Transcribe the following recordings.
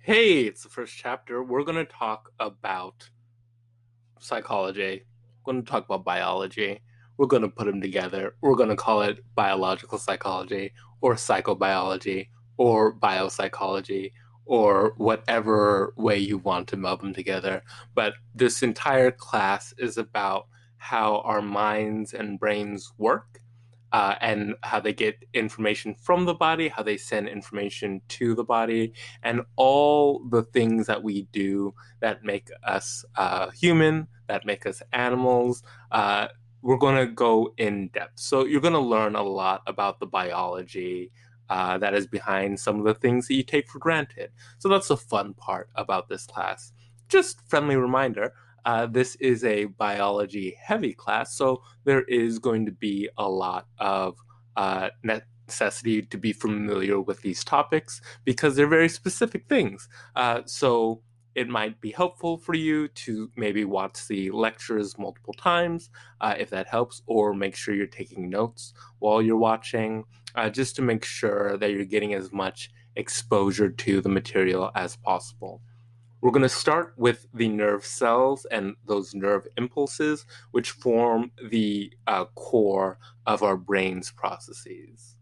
Hey, it's the first chapter. We're going to talk about psychology. We're going to talk about biology. We're going to put them together. We're going to call it biological psychology or psychobiology or biopsychology or whatever way you want to meld them together. But this entire class is about how our minds and brains work, and how they get information from the body, how they send information to the body, and all the things that we do that make us human, that make us animals. We're going to go in depth. So you're going to learn a lot about the biology that is behind some of the things that you take for granted. So that's the fun part about this class. Just friendly reminder, this is a biology heavy class, so there is going to be a lot of necessity to be familiar with these topics because they're very specific things. So it might be helpful for you to maybe watch the lectures multiple times, if that helps, or make sure you're taking notes while you're watching, just to make sure that you're getting as much exposure to the material as possible. We're going to start with the nerve cells and those nerve impulses, which form the core of our brain's processes.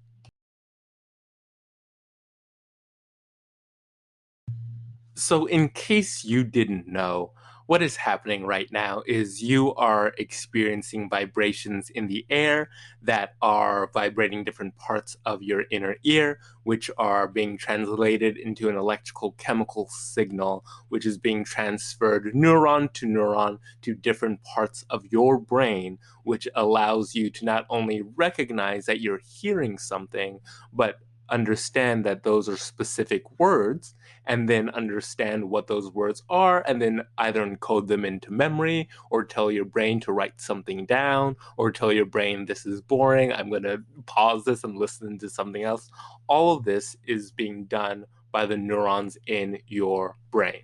So, in case you didn't know, what is happening right now is you are experiencing vibrations in the air that are vibrating different parts of your inner ear, which are being translated into an electrical chemical signal, which is being transferred neuron to different parts of your brain, which allows you to not only recognize that you're hearing something, but understand that those are specific words, and then understand what those words are, and then either encode them into memory or tell your brain to write something down or tell your brain, this is boring, I'm going to pause this and listen to something else. All of this is being done by the neurons in your brain.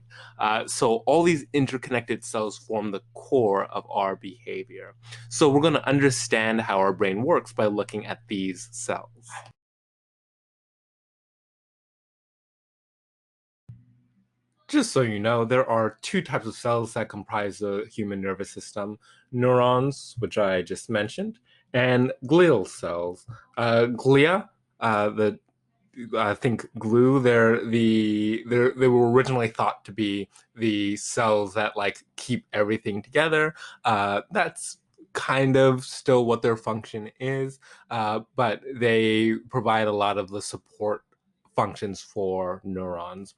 So all these interconnected cells form the core of our behavior. So we're going to understand how our brain works by looking at these cells. Just so you know, there are two types of cells that comprise the human nervous system: neurons, which I just mentioned, and glial cells. Glia, the I think glue. They were originally thought to be the cells that like keep everything together. That's kind of still what their function is, but they provide a lot of the support functions for neurons.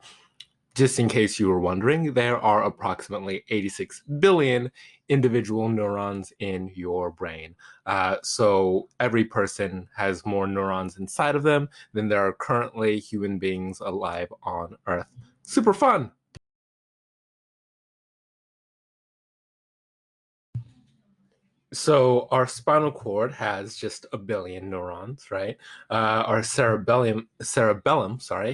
Just in case you were wondering, there are approximately 86 billion individual neurons in your brain. So every person has more neurons inside of them than there are currently human beings alive on Earth. Super fun! So our spinal cord has just a billion neurons, right? Our cerebellum,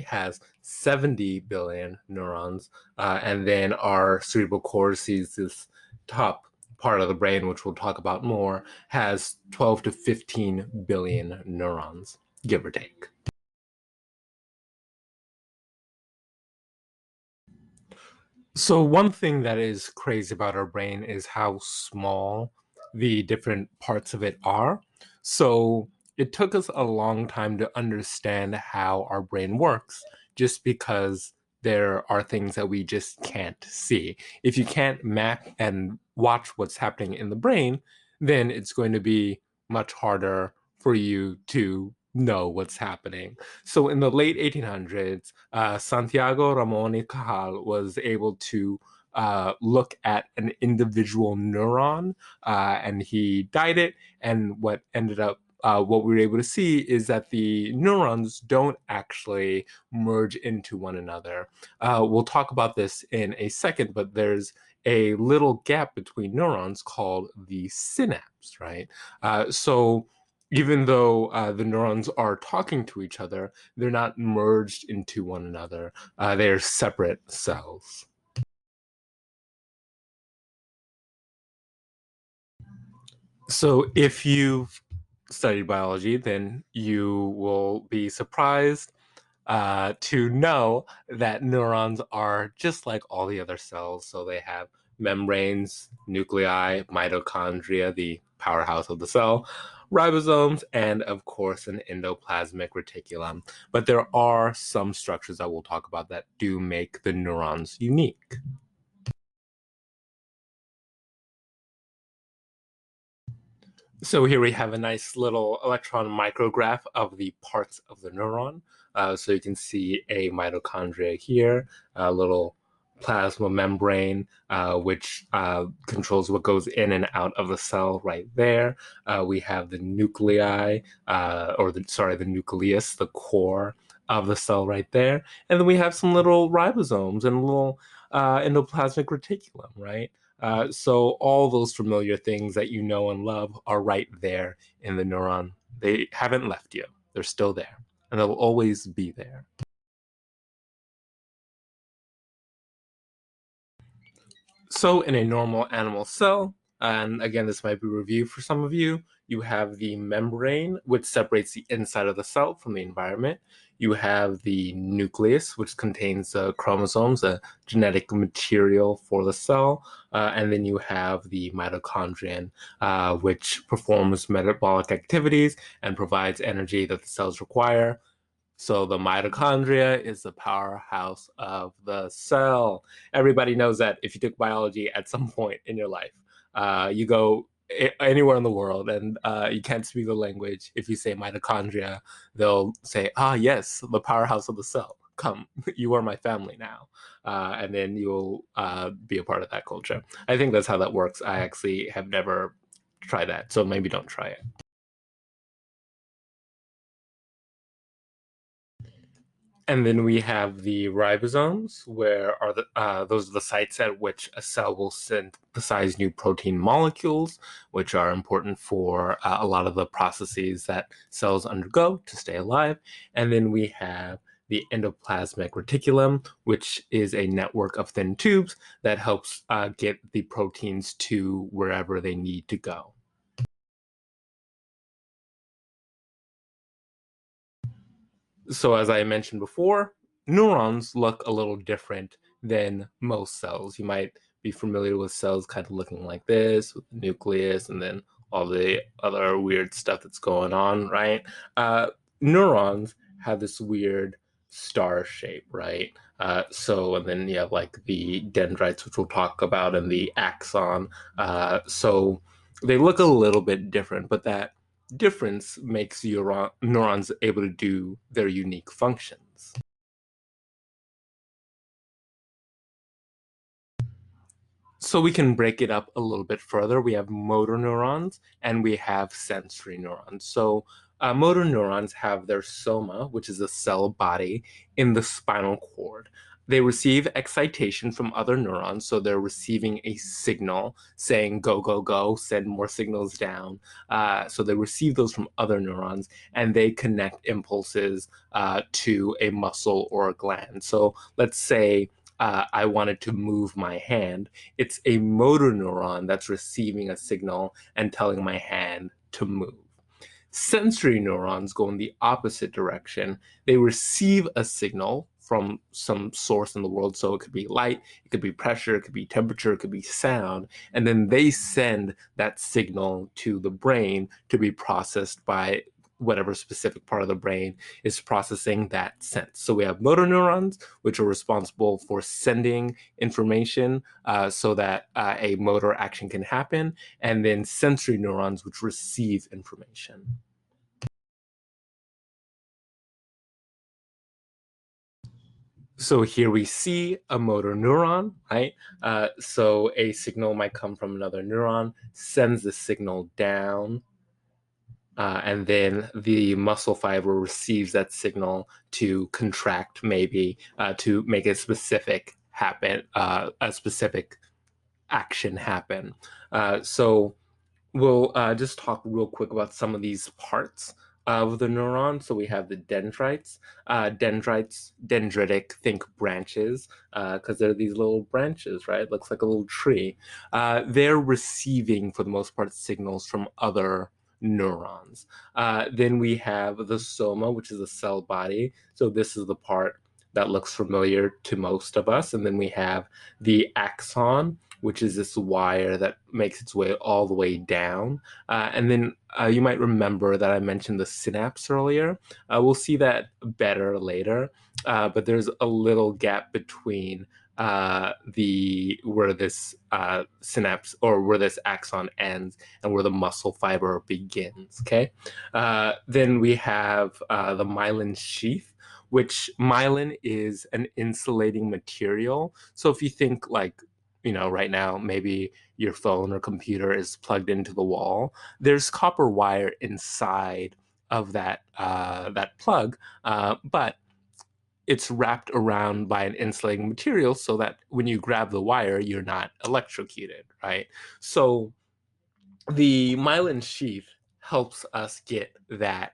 has 70 billion neurons, and then our cerebral cortices, this top part of the brain, which we'll talk about more, has 12 to 15 billion neurons, give or take. So one thing that is crazy about our brain is how small the different parts of it are. So it took us a long time to understand how our brain works, just because there are things that we just can't see. If you can't map and watch what's happening in the brain, then it's going to be much harder for you to know what's happening. So in the late 1800s, Santiago Ramon y Cajal was able to look at an individual neuron, and he dyed it. And what we were able to see is that the neurons don't actually merge into one another. We'll talk about this in a second, but there's a little gap between neurons called the synapse, right? So even though the neurons are talking to each other, they're not merged into one another. They're separate cells. So if you've studied biology, then you will be surprised to know that neurons are just like all the other cells. So they have membranes, nuclei, mitochondria, the powerhouse of the cell, ribosomes, and of course, an endoplasmic reticulum. But there are some structures that we'll talk about that do make the neurons unique. So here we have a nice little electron micrograph of the parts of the neuron. So you can see a mitochondria here, a little plasma membrane, which controls what goes in and out of the cell right there. We have the nuclei, the nucleus, the core of the cell right there. And then we have some little ribosomes and a little endoplasmic reticulum, right? So all those familiar things that you know and love are right there in the neuron. They haven't left you. They're still there, and they'll always be there. So in a normal animal cell, and again, this might be reviewed for some of you, you have the membrane, which separates the inside of the cell from the environment. You have the nucleus, which contains chromosomes, the genetic material for the cell. And then you have the mitochondrion, which performs metabolic activities and provides energy that the cells require. So the mitochondria is the powerhouse of the cell. Everybody knows that if you took biology at some point in your life, you go anywhere in the world and you can't speak the language. If you say mitochondria, they'll say, ah, yes, the powerhouse of the cell. Come, you are my family now. And then you'll be a part of that culture. I think that's how that works. I actually have never tried that, so maybe don't try it. And then we have the ribosomes, where are those are the sites at which a cell will synthesize new protein molecules, which are important for a lot of the processes that cells undergo to stay alive. And then we have the endoplasmic reticulum, which is a network of thin tubes that helps get the proteins to wherever they need to go. So, as I mentioned before, neurons look a little different than most cells. You might be familiar with cells kind of looking like this, with the nucleus and then all the other weird stuff that's going on, right? Neurons have this weird star shape, right? And then you have like the dendrites, which we'll talk about, and the axon. So they look a little bit different, but that difference makes your neurons able to do their unique functions. So we can break it up a little bit further. We have motor neurons and we have sensory neurons. So motor neurons have their soma, which is a cell body in the spinal cord. They receive excitation from other neurons, so they're receiving a signal saying go, go, go, send more signals down. So they receive those from other neurons and they connect impulses to a muscle or a gland. So let's say I wanted to move my hand, it's a motor neuron that's receiving a signal and telling my hand to move. Sensory neurons go in the opposite direction. They receive a signal from some source in the world. So it could be light, it could be pressure, it could be temperature, it could be sound. And then they send that signal to the brain to be processed by whatever specific part of the brain is processing that sense. So we have motor neurons, which are responsible for sending information so that a motor action can happen, and then sensory neurons, which receive information. So here we see a motor neuron, right? So a signal might come from another neuron, sends the signal down, and then the muscle fiber receives that signal to contract, maybe to make a specific action happen. So we'll just talk real quick about some of these parts of the neuron. So we have the dendrites. Dendritic, think branches, because they're these little branches, right? Looks like a little tree. They're receiving, for the most part, signals from other neurons. Then we have the soma, which is the cell body. So this is the part that looks familiar to most of us. And then we have the axon, which is this wire that makes its way all the way down. And then you might remember that I mentioned the synapse earlier. We'll see that better later, but there's a little gap between the where this synapse or where this axon ends and where the muscle fiber begins. Okay, then we have the myelin sheath, which myelin is an insulating material. So if you think like, right now, maybe your phone or computer is plugged into the wall, there's copper wire inside of that plug, but it's wrapped around by an insulating material so that when you grab the wire, you're not electrocuted, right? So the myelin sheath helps us get that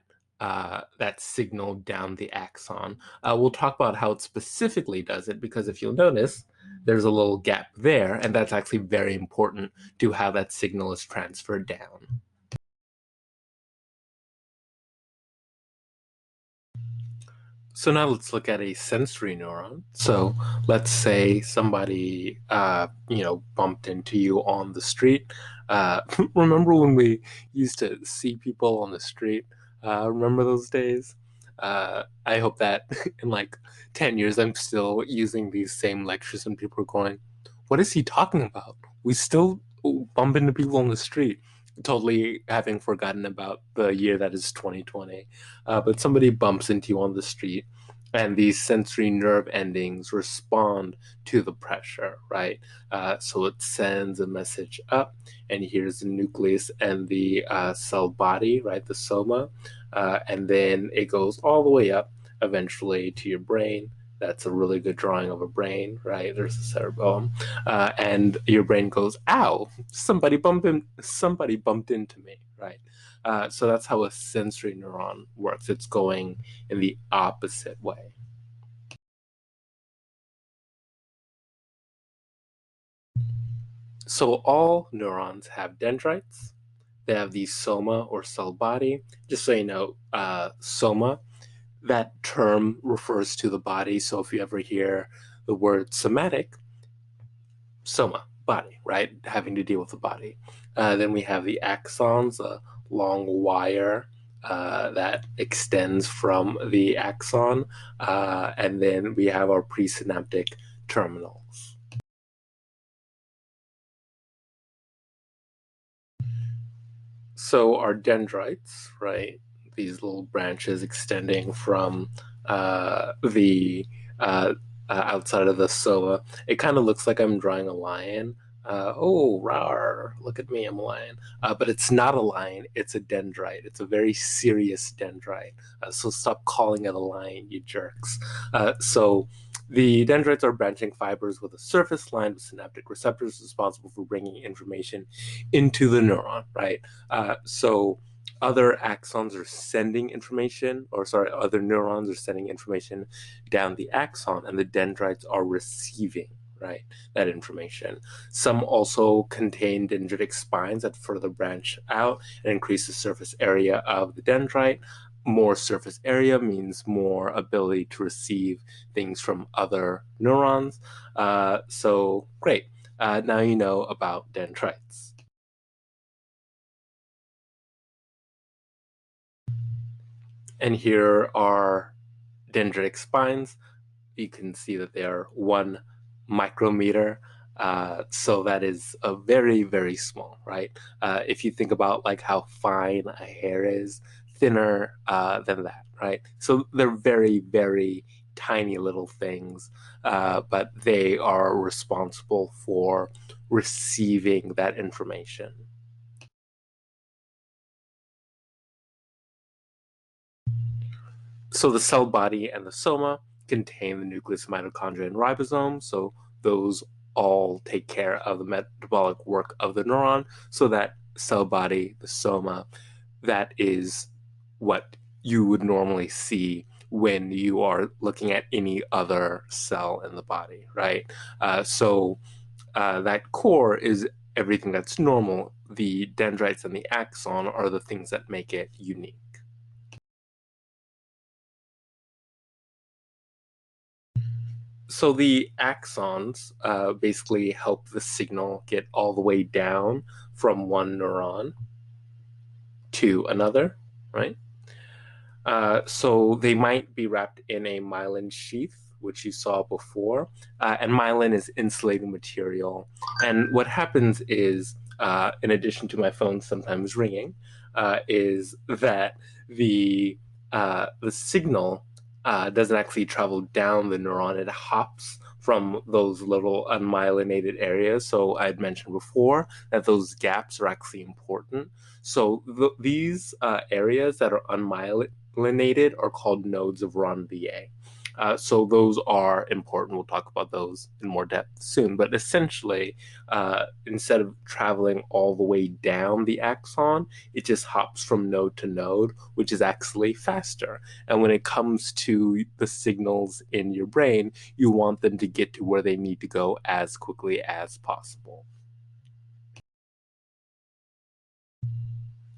signal down the axon. We'll talk about how it specifically does it, because if you'll notice, there's a little gap there, and that's actually very important to how that signal is transferred down. So now let's look at a sensory neuron. So let's say somebody, bumped into you on the street. Remember when we used to see people on the street? Remember those days? I hope that in like 10 years, I'm still using these same lectures and people are going, what is he talking about? We still bump into people on the street, totally having forgotten about the year that is 2020. But somebody bumps into you on the street, and these sensory nerve endings respond to the pressure, right? So it sends a message up, and here's the nucleus and the cell body, right? The soma. And then it goes all the way up eventually to your brain. That's a really good drawing of a brain, right? There's the cerebellum, and your brain goes, "Ow! Somebody bumped into me," right? So that's how a sensory neuron works. It's going in the opposite way. So all neurons have dendrites. They have the soma or cell body. Just so you know, soma, that term refers to the body. So if you ever hear the word somatic, soma, body, right? Having to deal with the body. Then we have the axons, a long wire that extends from the axon. And then we have our presynaptic terminals. So our dendrites, right? These little branches extending from the outside of the soma. It kind of looks like I'm drawing a lion. Oh, rawr, look at me, I'm a lion. But it's not a lion, it's a dendrite. It's a very serious dendrite. So stop calling it a lion, you jerks. So the dendrites are branching fibers with a surface lined with synaptic receptors responsible for bringing information into the neuron, right? So other axons are sending information, or sorry, other neurons are sending information down the axon, and the dendrites are receiving, right, that information. Some also contain dendritic spines that further branch out and increase the surface area of the dendrite. More surface area means more ability to receive things from other neurons. So great. Now you know about dendrites. And here are dendritic spines. You can see that they are 1 micrometer. So that is a very, very small, right? If you think about like how fine a hair is, thinner than that, right? So they're very, very tiny little things, but they are responsible for receiving that information. So the cell body and the soma contain the nucleus, mitochondria, and ribosome. So those all take care of the metabolic work of the neuron. So that cell body, the soma, that is what you would normally see when you are looking at any other cell in the body, right? So that core is everything that's normal the dendrites and the axon are the things that make it unique. So the axons basically help the signal get all the way down from one neuron to another, right? So they might be wrapped in a myelin sheath, which you saw before, and myelin is insulating material. And what happens is, in addition to my phone sometimes ringing, is that the signal doesn't actually travel down the neuron; it hops from those little unmyelinated areas. So I had mentioned before that those gaps are actually important. So these areas that are unmyelinated are called nodes of Ranvier. So those are important. We'll talk about those in more depth soon. But essentially, instead of traveling all the way down the axon, it just hops from node to node, which is actually faster. And when it comes to the signals in your brain, you want them to get to where they need to go as quickly as possible.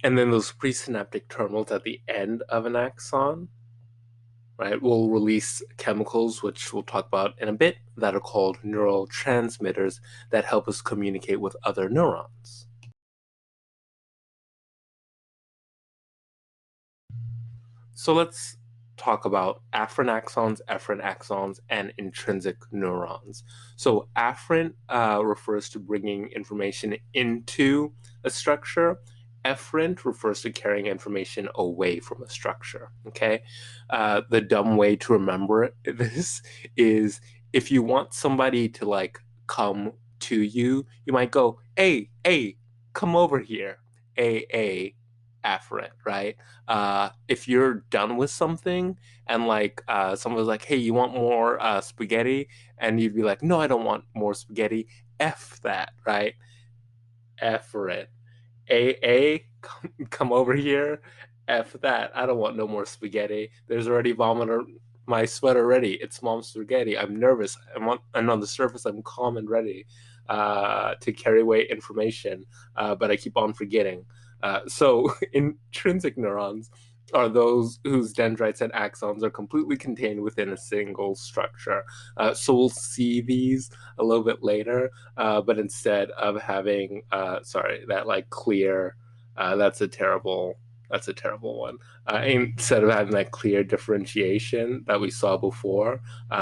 And then those presynaptic terminals at the end of an axon, right, will release chemicals, which we'll talk about in a bit, that are called neural transmitters that help us communicate with other neurons. So let's talk about afferent axons, and intrinsic neurons. So afferent refers to bringing information into a structure. Efferent refers to carrying information away from a structure. Okay, the dumb way to remember this is if you want somebody to like come to you, you might go, "Hey, come over here." Afferent, right? If you're done with something and like someone was like, "Hey, you want more spaghetti?" and you'd be like, "No, I don't want more spaghetti." F that, right? F for it. Come over here. F that. I don't want no more spaghetti. There's already vomit on my sweat already. It's mom's spaghetti. I'm nervous. And on the surface, I'm calm and ready to carry away information, but I keep on forgetting. So intrinsic neurons are those whose dendrites and axons are completely contained within a single structure. So we'll see these a little bit later, but instead of having, sorry, that like clear, that's a terrible one. Instead of having that clear differentiation that we saw before,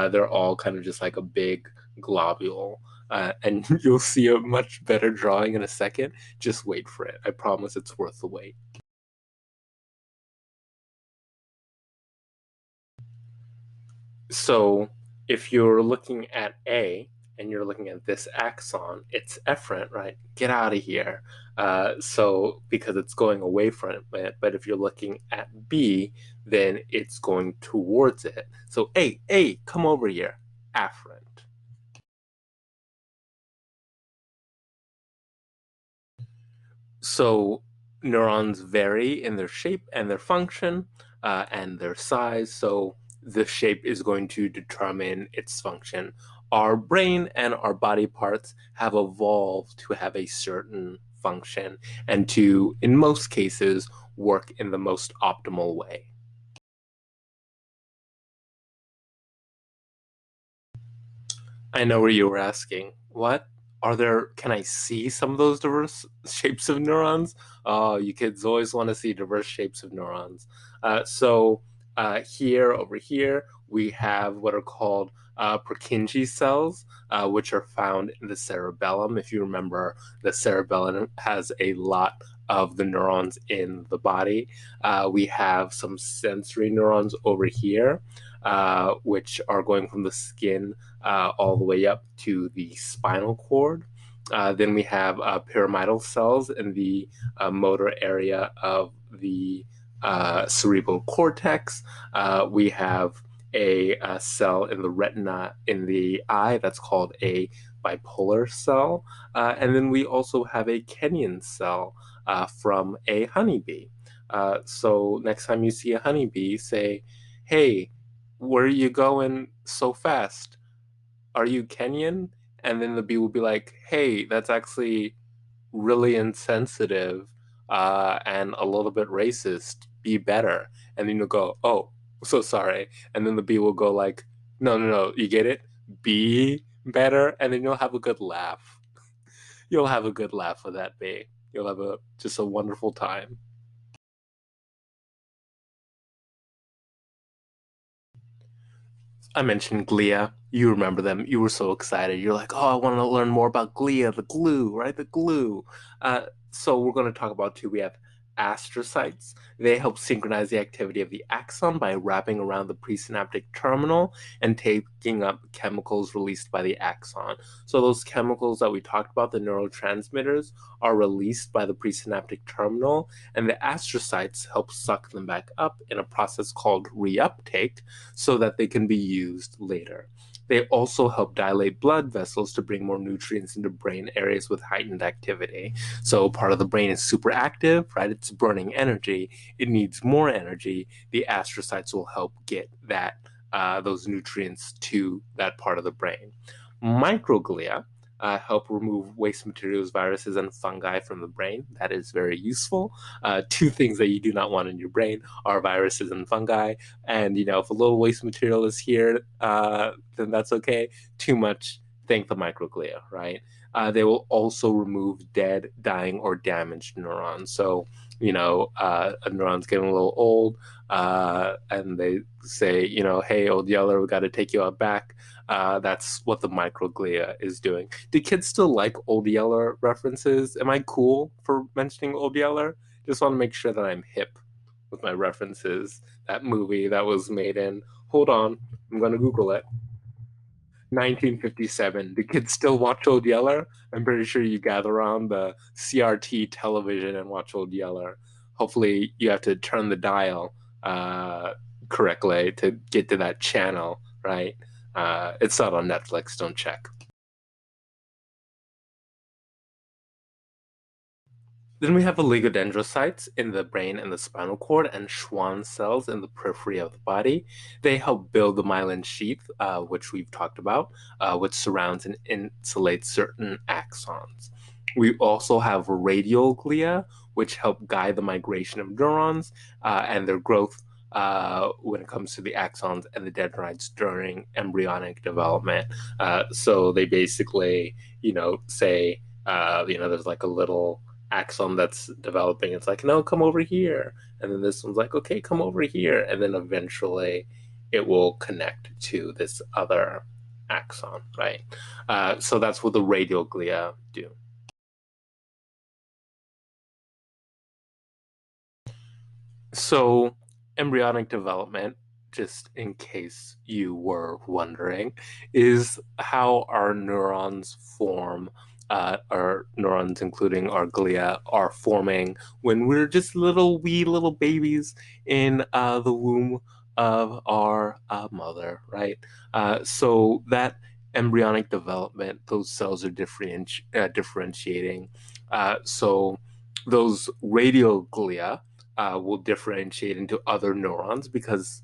they're all kind of just like a big globule. And you'll see a much better drawing in a second. Just wait for it. I promise it's worth the wait. So if you're looking at A and you're looking at this axon, it's efferent, right? Get out of here. So because it's going away from it, but if you're looking at B, then it's going towards it. So A, come over here. Afferent. So neurons vary in their shape and their function and their size. So the shape is going to determine its function. Our brain and our body parts have evolved to have a certain function and to, in most cases, work in the most optimal way. I know where you were asking. What? Can I see some of those diverse shapes of neurons? Oh, you kids always want to see diverse shapes of neurons. Here, over here, we have what are called Purkinje cells, which are found in the cerebellum. If you remember, the cerebellum has a lot of the neurons in the body. We have some sensory neurons over here, which are going from the skin all the way up to the spinal cord. Then we have pyramidal cells in the motor area of the cerebral cortex. We have a cell in the retina in the eye that's called a bipolar cell. And then we also have a Kenyan cell from a honeybee. So next time you see a honeybee, say, "Hey, where are you going so fast? Are you Kenyan?" And then the bee will be like, "Hey, that's actually really insensitive and a little bit racist. Be better. And then you'll go, oh, so sorry. And then the bee will go like, no, no, no, you get it? Be better. And then you'll have a good laugh. You'll have a good laugh with that bee. You'll have a just a wonderful time. I mentioned glia. You remember them. You were so excited. You're like, oh, I want to learn more about glia, the glue, right? The glue. So we're going to talk about two. We have astrocytes. They help synchronize the activity of the axon by wrapping around the presynaptic terminal and taking up chemicals released by the axon. So those chemicals that we talked about, the neurotransmitters, are released by the presynaptic terminal, and the astrocytes help suck them back up in a process called reuptake so that they can be used later. They also help dilate blood vessels to bring more nutrients into brain areas with heightened activity. So part of the brain is super active, right? It's burning energy. It needs more energy. The astrocytes will help get that those nutrients to that part of the brain. Microglia help remove waste materials, viruses, and fungi from the brain. That is very useful. Two things that you do not want in your brain are viruses and fungi. And if a little waste material is here, then that's okay. Too much, thank the microglia, right? They will also remove dead, dying, or damaged neurons. So, a neuron's getting a little old, and they say, hey, old yeller, we got to take you out back. That's what the microglia is doing. Do kids still like Old Yeller references? Am I cool for mentioning Old Yeller? Just want to make sure that I'm hip with my references. That movie that was made in, hold on, I'm going to Google it. 1957. Do kids still watch Old Yeller? I'm pretty sure you gather around the CRT television and watch Old Yeller. Hopefully, you have to turn the dial correctly to get to that channel, right? It's not on Netflix, don't check. Then we have oligodendrocytes in the brain and the spinal cord, and Schwann cells in the periphery of the body. They help build the myelin sheath, which we've talked about, which surrounds and insulates certain axons. We also have radial glia, which help guide the migration of neurons and their growth when it comes to the axons and the dendrites during embryonic development. So they basically, say, there's like a little axon that's developing. It's like, no, come over here. And then this one's like, okay, come over here. And then eventually it will connect to this other axon, right? So that's what the radial glia do. So, embryonic development, just in case you were wondering, is how our neurons form. Our neurons, including our glia, are forming when we're just little wee little babies in the womb of our mother, right? So that embryonic development, those cells are differentiating. So those radial glia will differentiate into other neurons because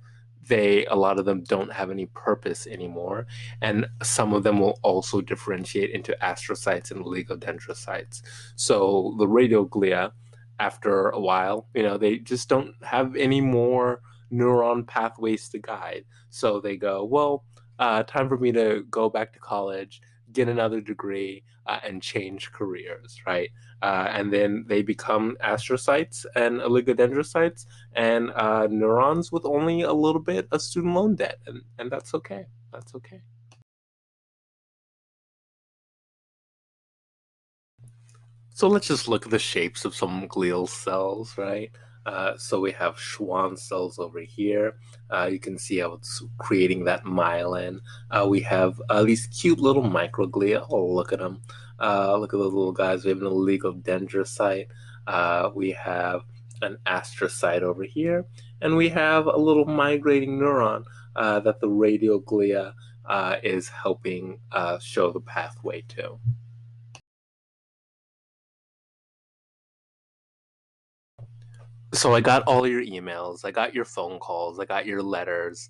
a lot of them don't have any purpose anymore. And some of them will also differentiate into astrocytes and oligodendrocytes. So the radial glia, after a while, they just don't have any more neuron pathways to guide. So they go, well, time for me to go back to college, get another degree, and change careers, right? And then they become astrocytes and oligodendrocytes and neurons with only a little bit of student loan debt, and that's okay. That's okay. So let's just look at the shapes of some glial cells, right? So we have Schwann cells over here. You can see how it's creating that myelin. We have these cute little microglia. Oh, look at them. Look at those little guys. We have an oligodendrocyte. We have an astrocyte over here. And we have a little migrating neuron that the radial glia is helping show the pathway to. So I got all your emails, I got your phone calls, I got your letters.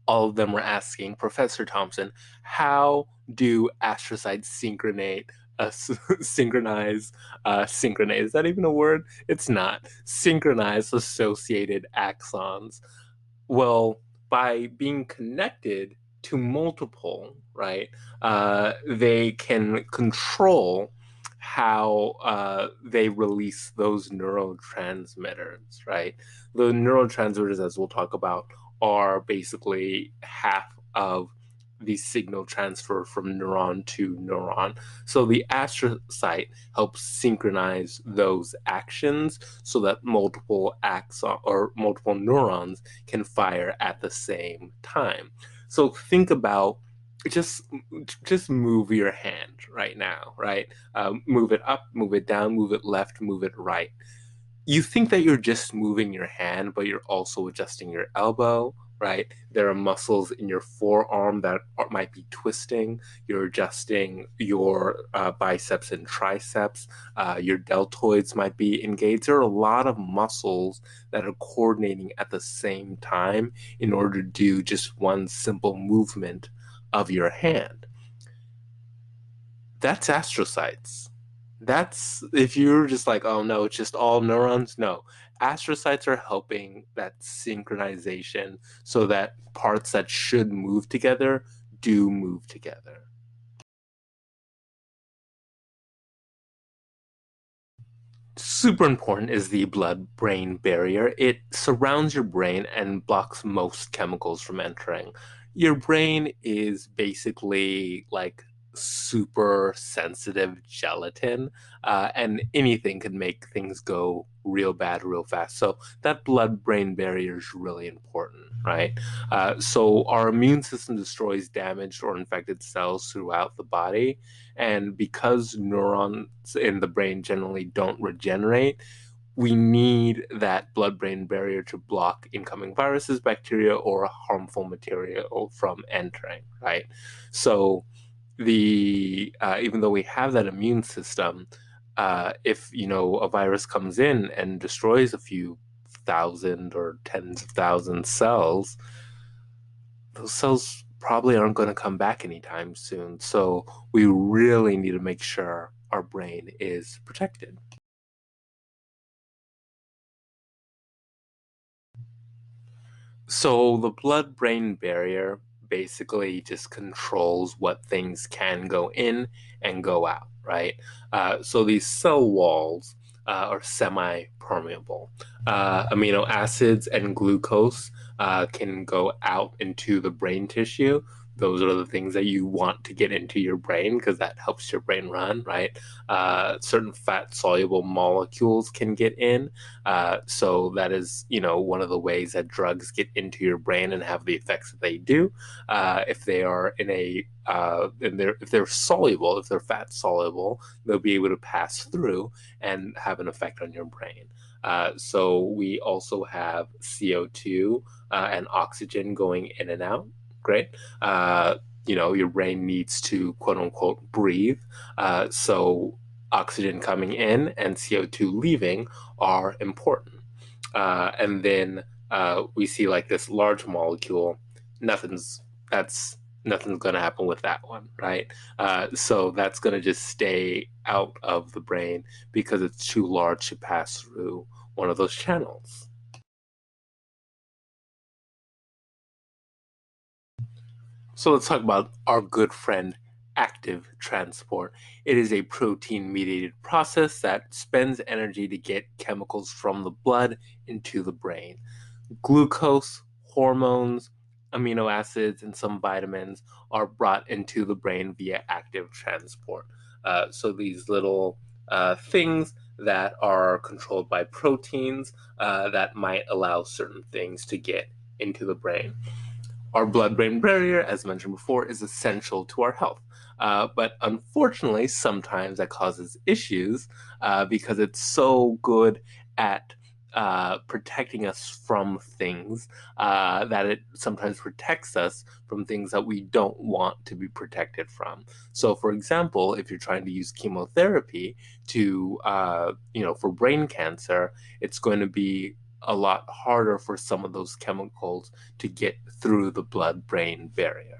All of them were asking, Professor Thompson, how do astrocytes synchronate synchronize, synchronize. Is that even a word? It's not. Synchronize associated axons. Well, by being connected to multiple, right, they can control how they release those neurotransmitters, right? The neurotransmitters, as we'll talk about, are basically half of the signal transfer from neuron to neuron. So the astrocyte helps synchronize those actions so that multiple axon or multiple neurons can fire at the same time. So think about just just move your hand right now, right? Move it up, move it down, move it left, move it right. You think that you're just moving your hand, but you're also adjusting your elbow, right? There are muscles in your forearm that might be twisting. You're adjusting your biceps and triceps. Your deltoids might be engaged. There are a lot of muscles that are coordinating at the same time in order to do just one simple movement of your hand. That's astrocytes. That's if you're just like, oh no, it's just all neurons. No, astrocytes are helping that synchronization so that parts that should move together do move together. Super important is the blood-brain barrier. It surrounds your brain and blocks most chemicals from entering. Your brain is basically like super sensitive gelatin, and anything can make things go real bad real fast. So that blood-brain barrier is really important, right? So our immune system destroys damaged or infected cells throughout the body, and because neurons in the brain generally don't regenerate, we need that blood brain barrier to block incoming viruses, bacteria, or harmful material from entering, right? So, the even though we have that immune system, if a virus comes in and destroys a few thousand or tens of thousand cells, those cells probably aren't going to come back anytime soon. So we really need to make sure our brain is protected. So the blood-brain barrier basically just controls what things can go in and go out, right? So these cell walls are semi-permeable. Amino acids and glucose can go out into the brain tissue. Those are the things that you want to get into your brain because that helps your brain run, right? Certain fat soluble molecules can get in, so that is, one of the ways that drugs get into your brain and have the effects that they do. If they are if they're soluble, if they're fat soluble, they'll be able to pass through and have an effect on your brain. So we also have CO2 and oxygen going in and out. Great. Your brain needs to quote unquote breathe. So oxygen coming in and CO2 leaving are important. And then we see like this large molecule, nothing's that's nothing's going to happen with that one, right? So that's going to just stay out of the brain because it's too large to pass through one of those channels. So let's talk about our good friend active transport. It is a protein mediated process that spends energy to get chemicals from the blood into the brain. Glucose, hormones, amino acids, and some vitamins are brought into the brain via active transport. So these little things that are controlled by proteins that might allow certain things to get into the brain. Our blood-brain barrier, as mentioned before, is essential to our health. But unfortunately, sometimes that causes issues because it's so good at protecting us from things that it sometimes protects us from things that we don't want to be protected from. So, for example, if you're trying to use chemotherapy for brain cancer, it's going to be a lot harder for some of those chemicals to get through the blood-brain barrier.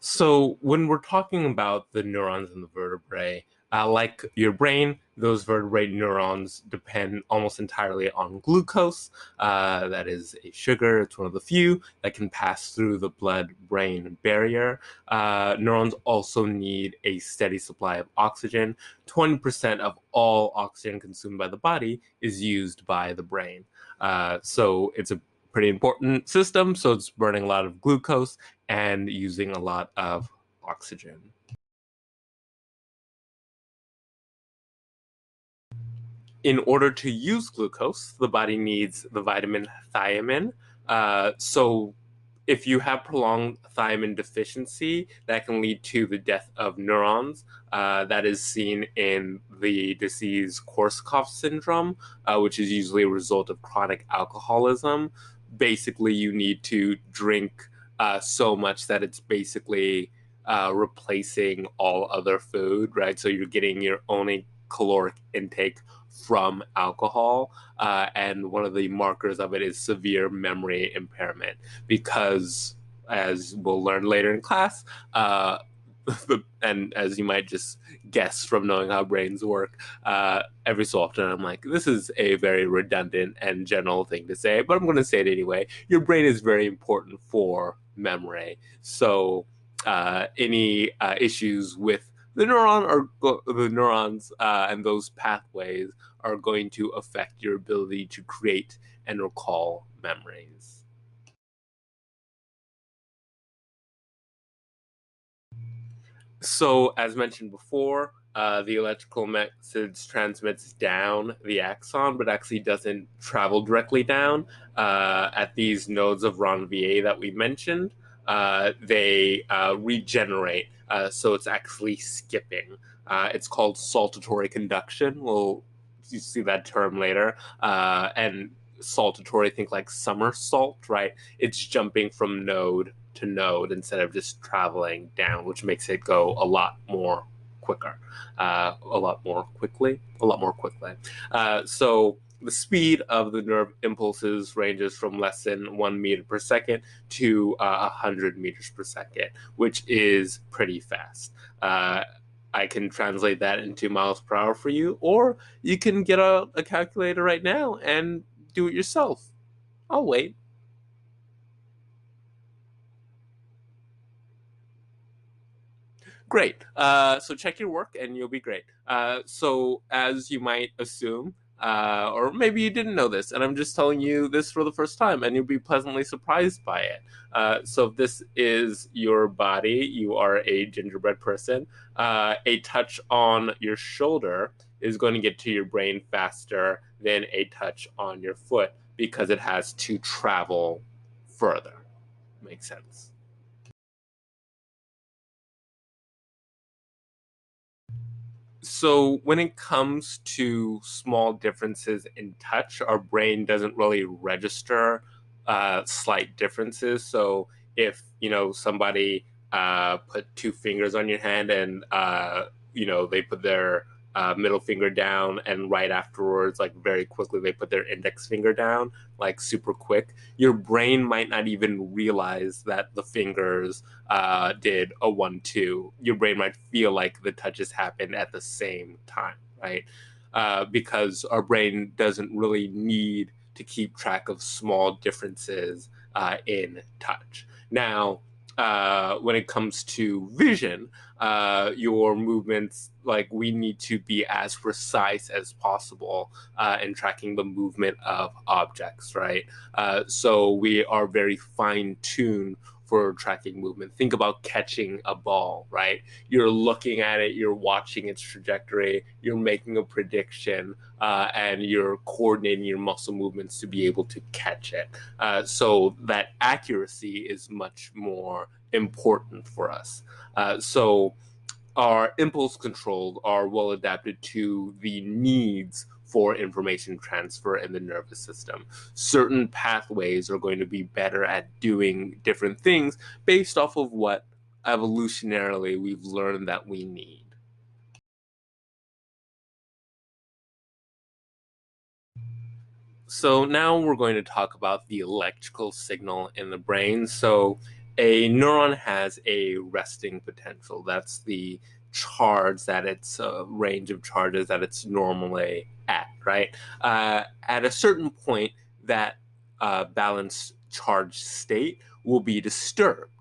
So when we're talking about the neurons in the vertebrae, like your brain, those vertebrate neurons depend almost entirely on glucose. That is a sugar. It's one of the few that can pass through the blood-brain barrier. Neurons also need a steady supply of oxygen. 20% of all oxygen consumed by the body is used by the brain. So it's a pretty important system. So it's burning a lot of glucose and using a lot of oxygen. In order to use glucose, the body needs the vitamin thiamine. So if you have prolonged thiamine deficiency, that can lead to the death of neurons. That is seen in the disease Korsakoff syndrome, which is usually a result of chronic alcoholism. Basically, you need to drink so much that it's basically replacing all other food, right? So you're getting your only caloric intake from alcohol. And one of the markers of it is severe memory impairment because, as we'll learn later in class, and as you might just guess from knowing how brains work, every so often I'm like, this is a very redundant and general thing to say, but I'm going to say it anyway. Your brain is very important for memory. So, any issues with the neuron or the neurons and those pathways are going to affect your ability to create and recall memories. So, as mentioned before, the electrical message transmits down the axon, but actually doesn't travel directly down. At these nodes of Ranvier that we mentioned, they regenerate, so it's actually skipping. It's called saltatory conduction. We'll you see that term later. And saltatory, think like somersault, right? It's jumping from node to node instead of just traveling down, which makes it go a lot more quicker, a lot more quickly, a lot more quickly. So the speed of the nerve impulses ranges from less than 1 meter per second to 100 meters per second, which is pretty fast. I can translate that into miles per hour for you, or you can get a calculator right now and do it yourself. I'll wait. Great. So check your work and you'll be great. So, as you might assume, or maybe you didn't know this, and I'm just telling you this for the first time, and you'll be pleasantly surprised by it. So, if this is your body, you are a gingerbread person, a touch on your shoulder is going to get to your brain faster than a touch on your foot because it has to travel further. Makes sense. So when it comes to small differences in touch, our brain doesn't really register slight differences. So if somebody put two fingers on your hand and they put their middle finger down, and right afterwards, like very quickly, they put their index finger down, like super quick. Your brain might not even realize that the fingers did a 1-2. Your brain might feel like the touches happened at the same time, right? Because our brain doesn't really need to keep track of small differences in touch. Now, when it comes to vision, your movements, like we need to be as precise as possible in tracking the movement of objects, right? So we are very fine tuned for tracking movement. Think about catching a ball, right? You're looking at it, you're watching its trajectory, you're making a prediction, and you're coordinating your muscle movements to be able to catch it. So that accuracy is much more important for us. So our impulse controls are well adapted to the needs for information transfer in the nervous system. Certain pathways are going to be better at doing different things based off of what evolutionarily we've learned that we need. So now we're going to talk about the electrical signal in the brain. So A neuron has a resting potential. That's the charge that it's range of charges that it's normally at, right? At a certain point, that balanced charge state will be disturbed.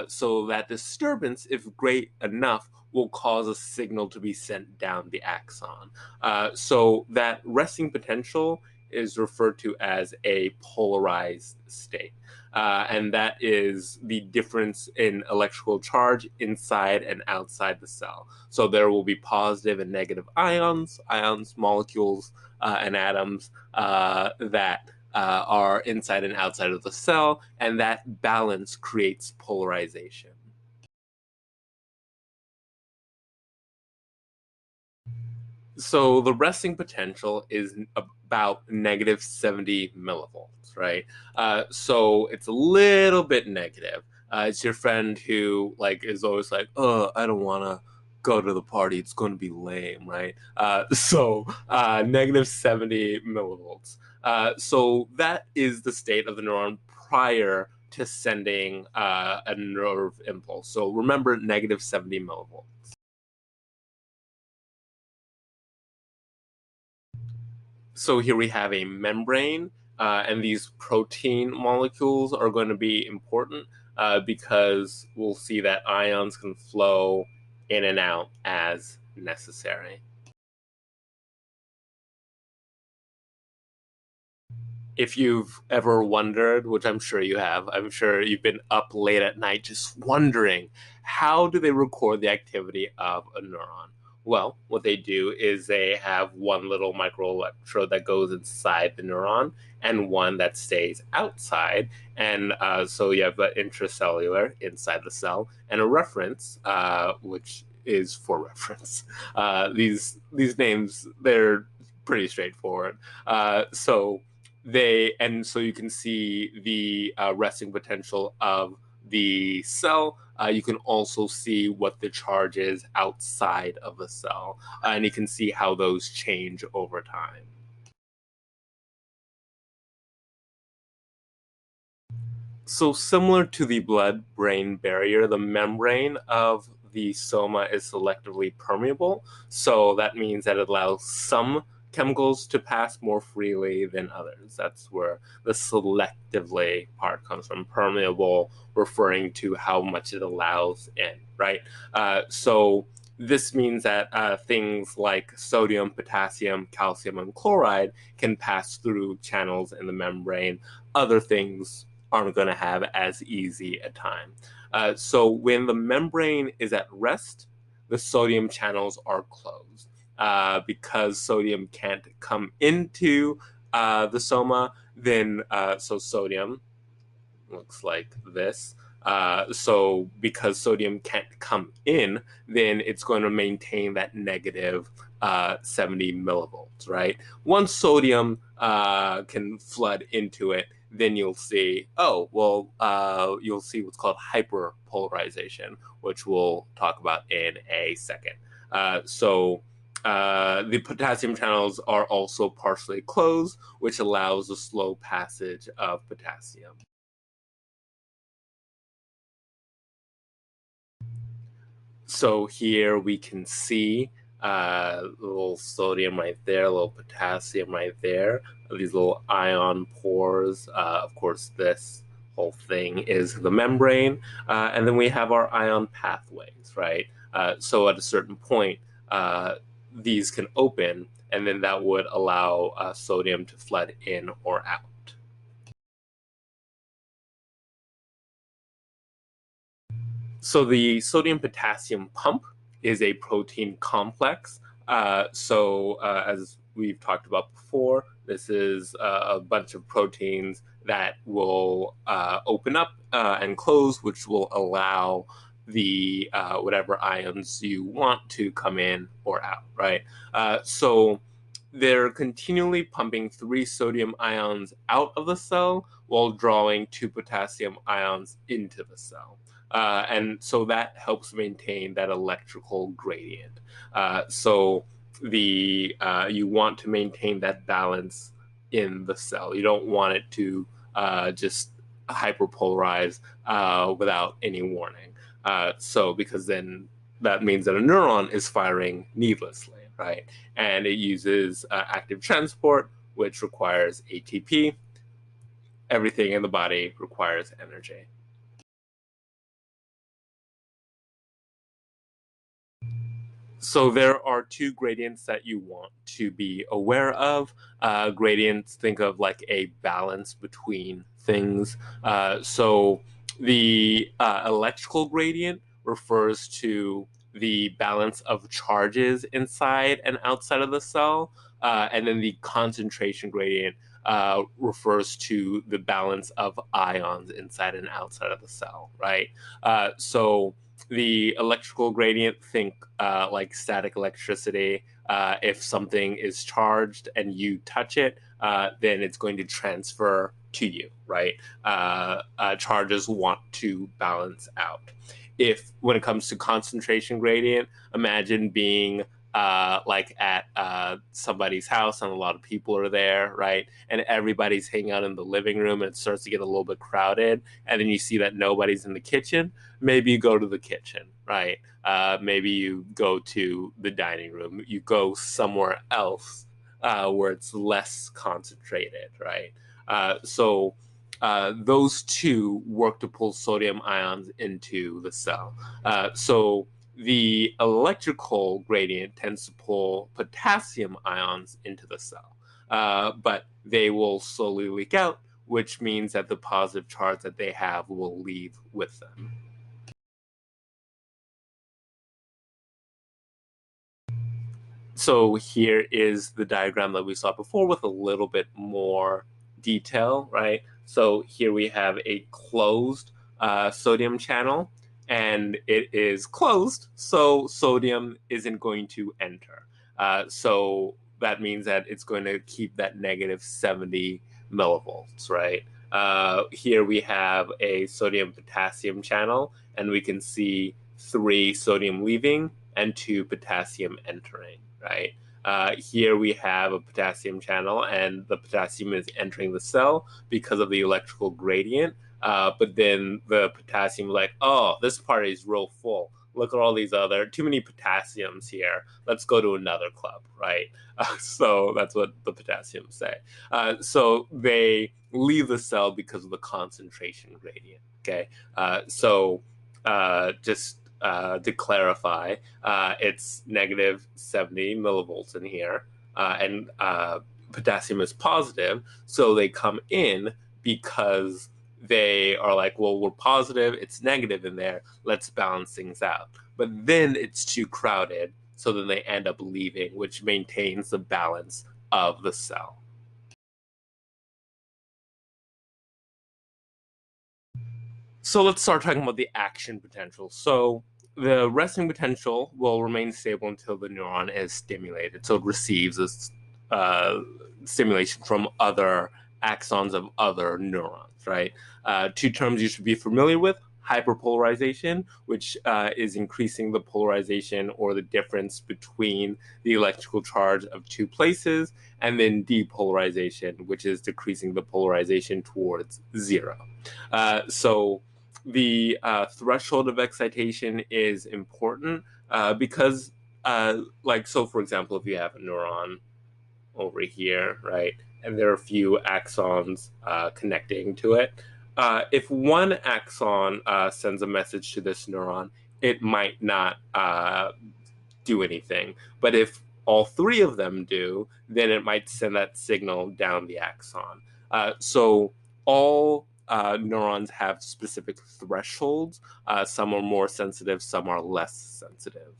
So that disturbance, if great enough, will cause a signal to be sent down the axon. So that resting potential is referred to as a polarized state. And that is the difference in electrical charge inside and outside the cell. So there will be positive and negative ions, molecules, and atoms that are inside and outside of the cell, and that balance creates polarization. So the resting potential is about negative 70 millivolts, right? So it's a little bit negative. It's your friend who like is always like, "Oh, I don't want to go to the party. It's going to be lame," right? Negative 70 millivolts. So that is the state of the neuron prior to sending a nerve impulse. So remember, negative 70 millivolts. So here we have a membrane, and these protein molecules are going to be important because we'll see that ions can flow in and out as necessary. If you've ever wondered, which I'm sure you have, I'm sure you've been up late at night just wondering, how do they record the activity of a neuron? Well, what they do is they have one little microelectrode that goes inside the neuron and one that stays outside. And so you have an intracellular inside the cell and a reference, which is for reference. These names, they're pretty straightforward. So you can see the resting potential of the cell. You can also see what the charge is outside of the cell, and you can see how those change over time. So similar to the blood-brain barrier, the membrane of the soma is selectively permeable. So that means that it allows some chemicals to pass more freely than others. That's where the selectively part comes from. Permeable referring to how much it allows in, right? So this means that things like sodium, potassium, calcium, and chloride can pass through channels in the membrane. Other things aren't going to have as easy a time. So when the membrane is at rest, the sodium channels are closed because sodium can't come into the soma. Then so sodium looks like this. So because sodium can't come in, then it's going to maintain that negative 70 millivolts, right? Once sodium can flood into it, then you'll see, you'll see what's called hyperpolarization, which we'll talk about in a second. The potassium channels are also partially closed, which allows the slow passage of potassium. So here we can see a little sodium right there, a little potassium right there, these little ion pores. Of course, this whole thing is the membrane. And then we have our ion pathways, right? So at a certain point, these can open, and then that would allow sodium to flood in or out. So the sodium potassium pump is a protein complex. As we've talked about before, this is a bunch of proteins that will open up and close, which will allow the whatever ions you want to come in or out, right? So they're continually pumping 3 sodium ions out of the cell while drawing 2 potassium ions into the cell. And so that helps maintain that electrical gradient. You want to maintain that balance in the cell. You don't want it to just hyperpolarize without any warning. So because then that means that a neuron is firing needlessly, right? And it uses active transport, which requires ATP. Everything in the body requires energy. So there are two gradients that you want to be aware of. Gradients, think of like a balance between things. So the electrical gradient refers to the balance of charges inside and outside of the cell. And then the concentration gradient refers to the balance of ions inside and outside of the cell, right? So the electrical gradient, think like static electricity. If something is charged and you touch it, then it's going to transfer to you, right? Charges want to balance out. If when it comes to concentration gradient, imagine being like at somebody's house and a lot of people are there, right? And everybody's hanging out in the living room and it starts to get a little bit crowded. And then you see that nobody's in the kitchen. Maybe you go to the kitchen, right? Maybe you go to the dining room. You go somewhere else where it's less concentrated, right? So those two work to pull sodium ions into the cell. So the electrical gradient tends to pull potassium ions into the cell, but they will slowly leak out, which means that the positive charge that they have will leave with them. So here is the diagram that we saw before with a little bit more detail, right? So here we have a closed sodium channel, and it is closed, so sodium isn't going to enter. So that means that it's going to keep that negative 70 millivolts, right? Here we have a sodium potassium channel, and we can see 3 sodium leaving and 2 potassium entering, right? Here we have a potassium channel, and the potassium is entering the cell because of the electrical gradient. But then the potassium is like, oh, this part is real full. Look at all these other, too many potassiums here. Let's go to another club, right? So that's what the potassium say. So they leave the cell because of the concentration gradient, okay? So just to clarify, it's negative 70 millivolts in here, and potassium is positive. So they come in because they are like, well, we're positive, it's negative in there, let's balance things out. But then it's too crowded, so then they end up leaving, which maintains the balance of the cell. So let's start talking about the action potential. So the resting potential will remain stable until the neuron is stimulated. So it receives this stimulation from other axons of other neurons, right? Two terms you should be familiar with: hyperpolarization, which is increasing the polarization or the difference between the electrical charge of two places, and then depolarization, which is decreasing the polarization towards zero. So the threshold of excitation is important because, like, so for example, if you have a neuron over here, right, and there are a few axons connecting to it, if one axon sends a message to this neuron, it might not do anything. But if all 3 of them do, then it might send that signal down the axon. So all neurons have specific thresholds. Some are more sensitive, some are less sensitive.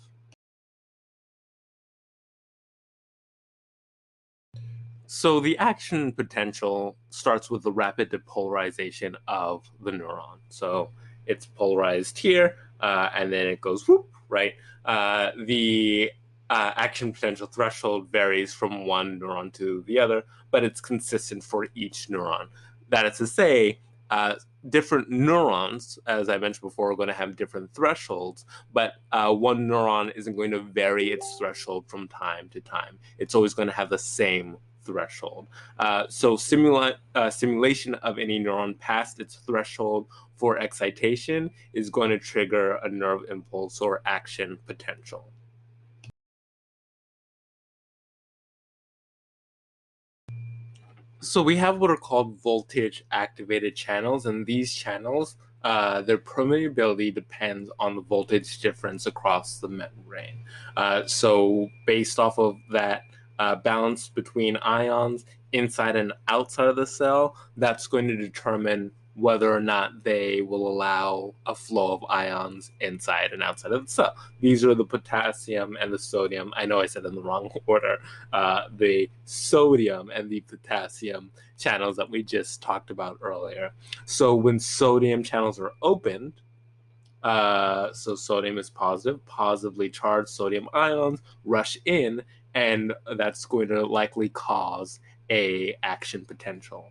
So the action potential starts with the rapid depolarization of the neuron. So it's polarized here, and then it goes whoop, right? The action potential threshold varies from one neuron to the other, but it's consistent for each neuron. That is to say, different neurons, as I mentioned before, are going to have different thresholds, but one neuron isn't going to vary its threshold from time to time. It's always going to have the same threshold. Stimulation of any neuron past its threshold for excitation is going to trigger a nerve impulse or action potential. So we have what are called voltage activated channels, and these channels, their permeability depends on the voltage difference across the membrane. So based off of that balance between ions inside and outside of the cell, that's going to determine whether or not they will allow a flow of ions inside and outside of the cell. These are the potassium and the sodium. I know I said in the wrong order. The sodium and the potassium channels that we just talked about earlier. So when sodium channels are opened, so sodium is positive, positively charged sodium ions rush in, and that's going to likely cause a action potential.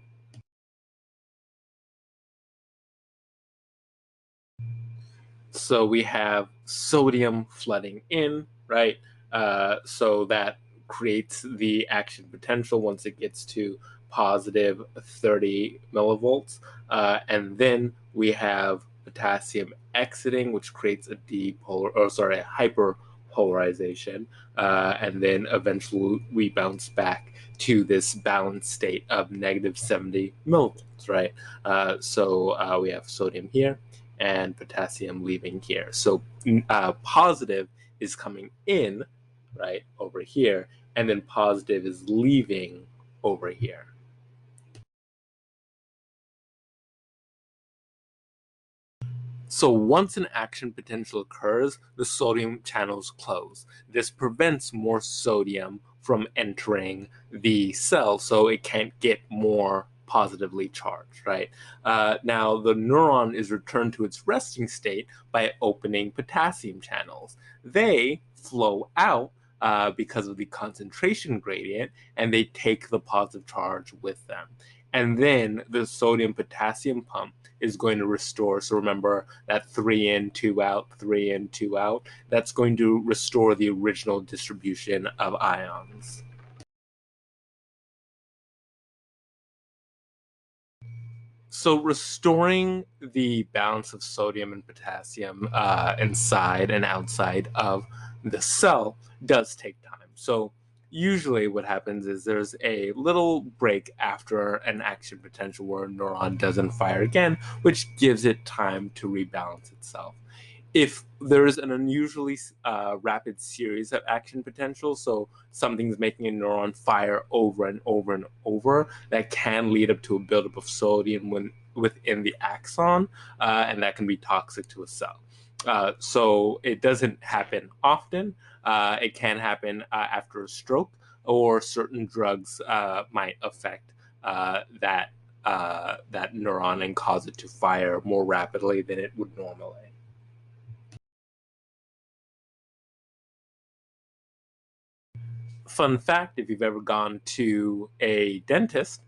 So we have sodium flooding in, right? So that creates the action potential once it gets to positive 30 millivolts. And then we have potassium exiting, which creates a a hyperpolarization. And then eventually we bounce back to this balanced state of negative 70 millivolts, right? So we have sodium here and potassium leaving here. So positive is coming in, right, over here, and then positive is leaving over here. So once an action potential occurs, the sodium channels close. This prevents more sodium from entering the cell, so it can't get more positively charged, right? Now, the neuron is returned to its resting state by opening potassium channels. They flow out because of the concentration gradient, and they take the positive charge with them. And then the sodium potassium pump is going to restore. So remember that 3 in, 2 out, 3 in, 2 out. That's going to restore the original distribution of ions. So restoring the balance of sodium and potassium inside and outside of the cell does take time. So usually what happens is there's a little break after an action potential where a neuron doesn't fire again, which gives it time to rebalance itself. If there's an unusually rapid series of action potentials, so something's making a neuron fire over and over and over, that can lead up to a buildup of sodium within the axon, and that can be toxic to a cell. So it doesn't happen often. It can happen after a stroke, or certain drugs might affect that neuron and cause it to fire more rapidly than it would normally. Fun fact, if you've ever gone to a dentist,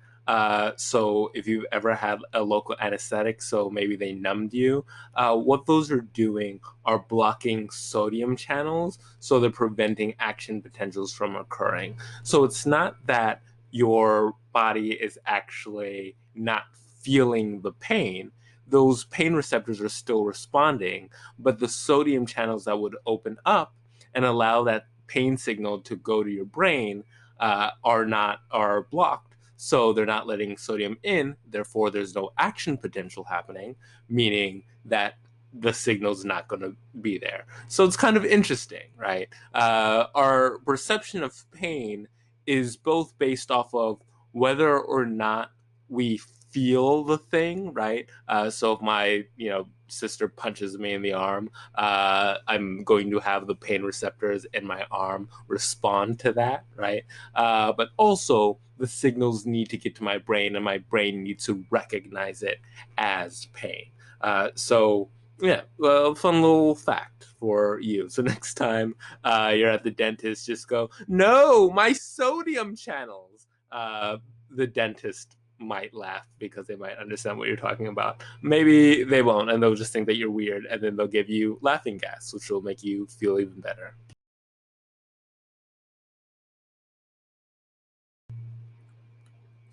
so if you've ever had a local anesthetic, so maybe they numbed you, what those are doing are blocking sodium channels, so they're preventing action potentials from occurring. So it's not that your body is actually not feeling the pain. Those pain receptors are still responding, but the sodium channels that would open up and allow that pain signal to go to your brain are blocked. So they're not letting sodium in. Therefore, there's no action potential happening, meaning that the signal's not going to be there. So it's kind of interesting, right? Our perception of pain is both based off of whether or not we feel the thing, right? So if my sister punches me in the arm, I'm going to have the pain receptors in my arm respond to that, right? But also the signals need to get to my brain, and my brain needs to recognize it as pain. So yeah, well, fun little fact for you. So next time you're at the dentist, just go, "No, my sodium channels." The dentist might laugh because they might understand what you're talking about. Maybe they won't, and they'll just think that you're weird, and then they'll give you laughing gas, which will make you feel even better.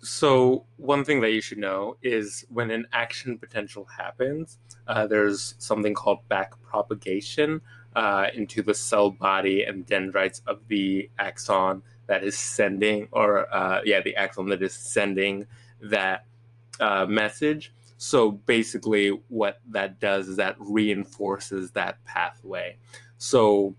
So one thing that you should know is when an action potential happens, there's something called backpropagation into the cell body and dendrites of the axon that is sending, the axon that is sending that message. So basically, what that does is that reinforces that pathway. So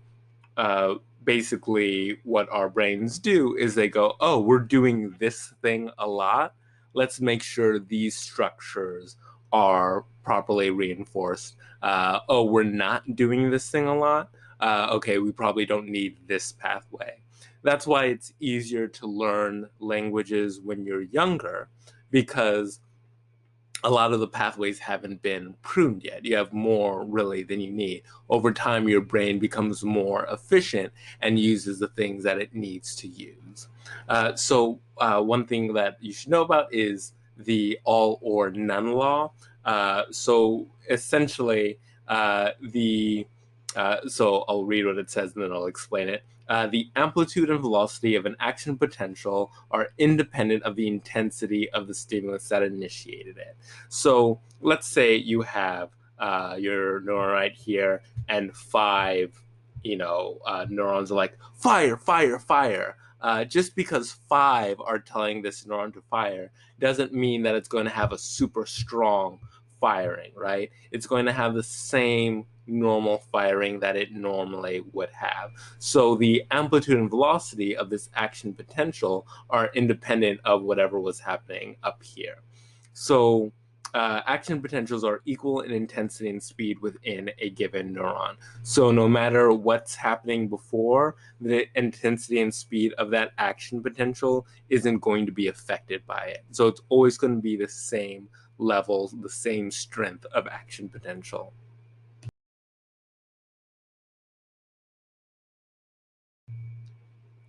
uh, basically what our brains do is they go, oh, we're doing this thing a lot. Let's make sure these structures are properly reinforced. Oh, we're not doing this thing a lot. Okay, we probably don't need this pathway. That's why it's easier to learn languages when you're younger because a lot of the pathways haven't been pruned yet. You have more really than you need. Over time, your brain becomes more efficient and uses the things that it needs to use. One thing that you should know about is the all or none law. So, essentially, the so I'll read what it says and then I'll explain it. The amplitude and velocity of an action potential are independent of the intensity of the stimulus that initiated it. So let's say you have your neuron right here, and five, neurons are like fire, fire, fire. Just because five are telling this neuron to fire doesn't mean that it's going to have a super strong firing, right? It's going to have the same normal firing that it normally would have. So the amplitude and velocity of this action potential are independent of whatever was happening up here. So action potentials are equal in intensity and speed within a given neuron. So no matter what's happening before, the intensity and speed of that action potential isn't going to be affected by it. So it's always going to be the same level, the same strength of action potential.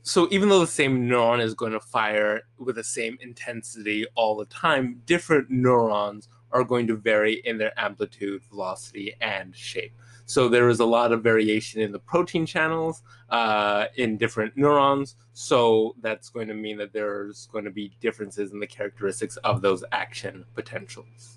So even though the same neuron is going to fire with the same intensity all the time, different neurons are going to vary in their amplitude, velocity, and shape. So there is a lot of variation in the protein channels in different neurons. So that's going to mean that there's going to be differences in the characteristics of those action potentials.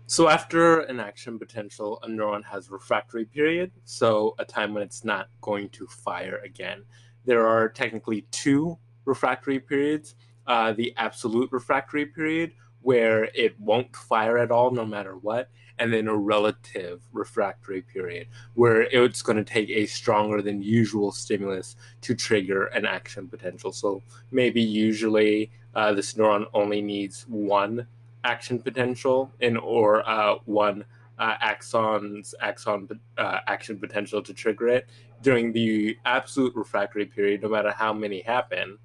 So after an action potential, a neuron has refractory period, so a time when it's not going to fire again. There are technically two refractory periods. The absolute refractory period, where it won't fire at all no matter what, and then a relative refractory period, where it's going to take a stronger than usual stimulus to trigger an action potential. So maybe usually this neuron only needs one action potential or one axon action potential to trigger it. During the absolute refractory period, no matter how many happen,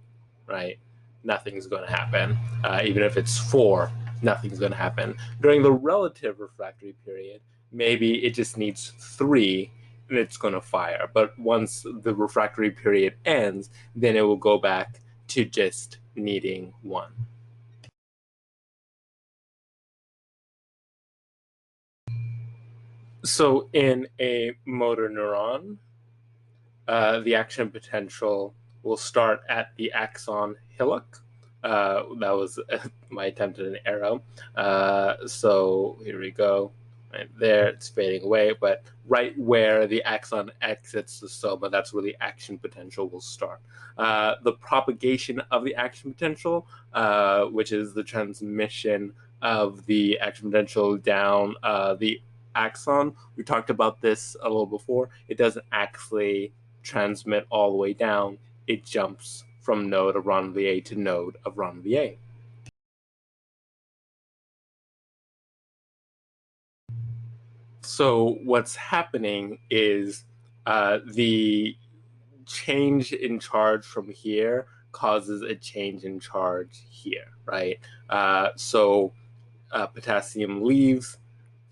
right, nothing's going to happen. Even if it's four, nothing's going to happen. During the relative refractory period, maybe it just needs three and it's going to fire. But once the refractory period ends, then it will go back to just needing one. So in a motor neuron, the action potential will start at the axon hillock. That was my attempt at an arrow. So here we go. Right there, it's fading away, but right where the axon exits the soma, that's where the action potential will start. The propagation of the action potential, which is the transmission of the action potential down the axon. We talked about this a little before. It doesn't actually transmit all the way down. It jumps from node of RON-VA to node of RON-VA. So what's happening is the change in charge from here causes a change in charge here, right? Potassium leaves,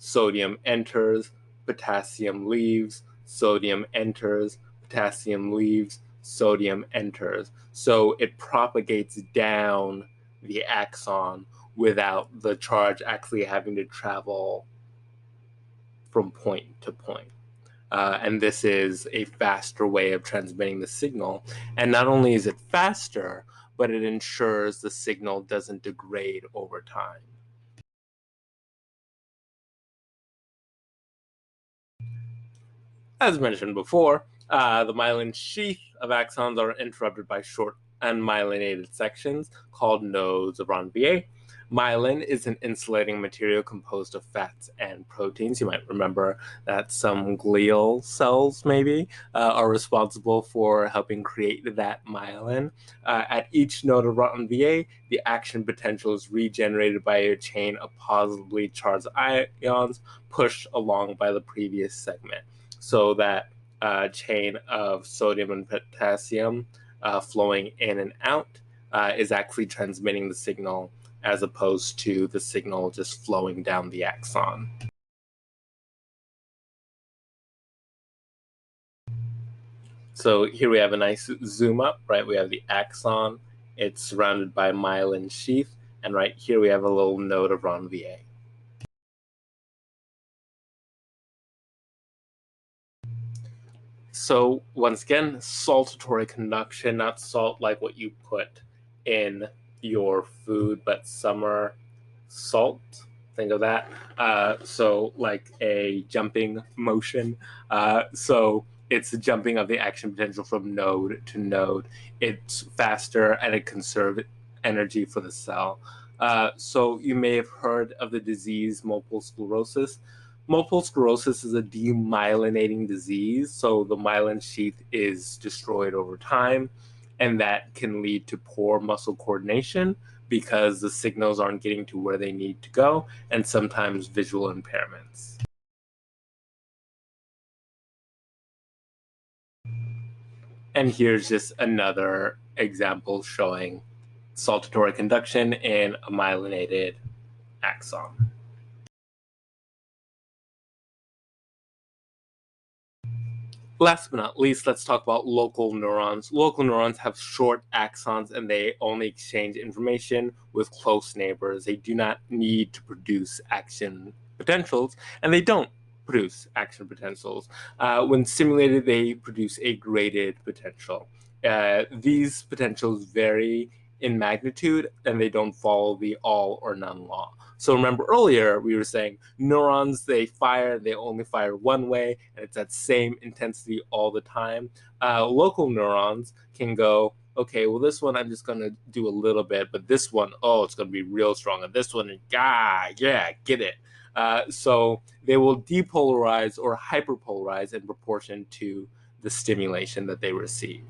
sodium enters, potassium leaves, sodium enters, potassium leaves, sodium enters. So it propagates down the axon without the charge actually having to travel from point to point. and this is a faster way of transmitting the signal. And not only is it faster, but it ensures the signal doesn't degrade over time. As mentioned before, the myelin sheath of axons are interrupted by short unmyelinated sections called nodes of Ranvier. Myelin is an insulating material composed of fats and proteins. You might remember that some glial cells, maybe, are responsible for helping create that myelin. At each node of Ranvier, the action potential is regenerated by a chain of positively charged ions pushed along by the previous segment. So that chain of sodium and potassium flowing in and out is actually transmitting the signal as opposed to the signal just flowing down the axon. So here we have a nice zoom up, right? We have the axon, it's surrounded by myelin sheath, and right here we have a little node of Ranvier. So once again, saltatory conduction, not salt like what you put in your food, but summer salt. Think of that. So like a jumping motion. So it's the jumping of the action potential from node to node. It's faster and it conserves energy for the cell. So you may have heard of the disease multiple sclerosis. Multiple sclerosis is a demyelinating disease, so the myelin sheath is destroyed over time, and that can lead to poor muscle coordination because the signals aren't getting to where they need to go, and sometimes visual impairments. And here's just another example showing saltatory conduction in a myelinated axon. Last but not least, let's talk about local neurons. Local neurons have short axons and they only exchange information with close neighbors. They do not need to produce action potentials, and they don't produce action potentials. When stimulated, they produce a graded potential. These potentials vary in magnitude and they don't follow the all or none law. So remember earlier we were saying neurons, they fire, they only fire one way, and it's that same intensity all the time. Local neurons can go, okay, well this one I'm just gonna do a little bit, but this one, oh, it's gonna be real strong, and this one, yeah, get it. So they will depolarize or hyperpolarize in proportion to the stimulation that they receive.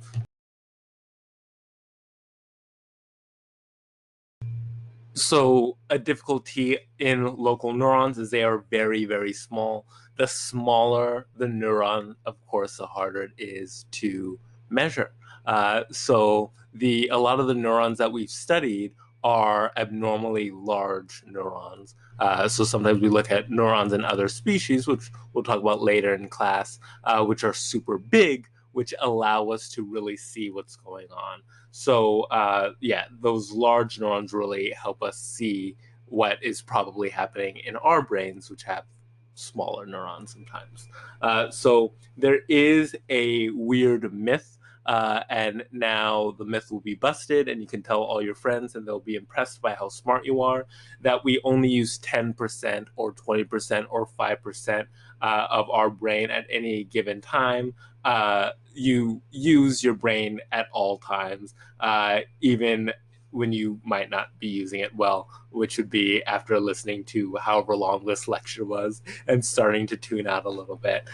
So a difficulty in local neurons is they are very, very small. The smaller the neuron, of course, the harder it is to measure. So a lot of the neurons that we've studied are abnormally large neurons. So sometimes we look at neurons in other species, which we'll talk about later in class, which are super big, which allow us to really see what's going on. So yeah, those large neurons really help us see what is probably happening in our brains, which have smaller neurons sometimes. So there is a weird myth. And now the myth will be busted, and you can tell all your friends, and they'll be impressed by how smart you are. That we only use 10% or 20% or 5% of our brain at any given time. You use your brain at all times, even when you might not be using it well, which would be after listening to however long this lecture was and starting to tune out a little bit.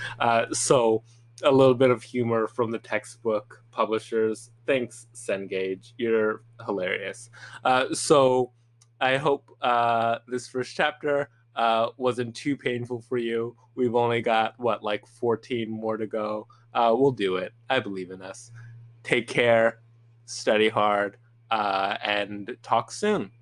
So a little bit of humor from the textbook publishers. Thanks, Cengage. You're hilarious. So I hope this first chapter wasn't too painful for you. We've only got, what, like 14 more to go. We'll do it. I believe in us. Take care, study hard, and talk soon.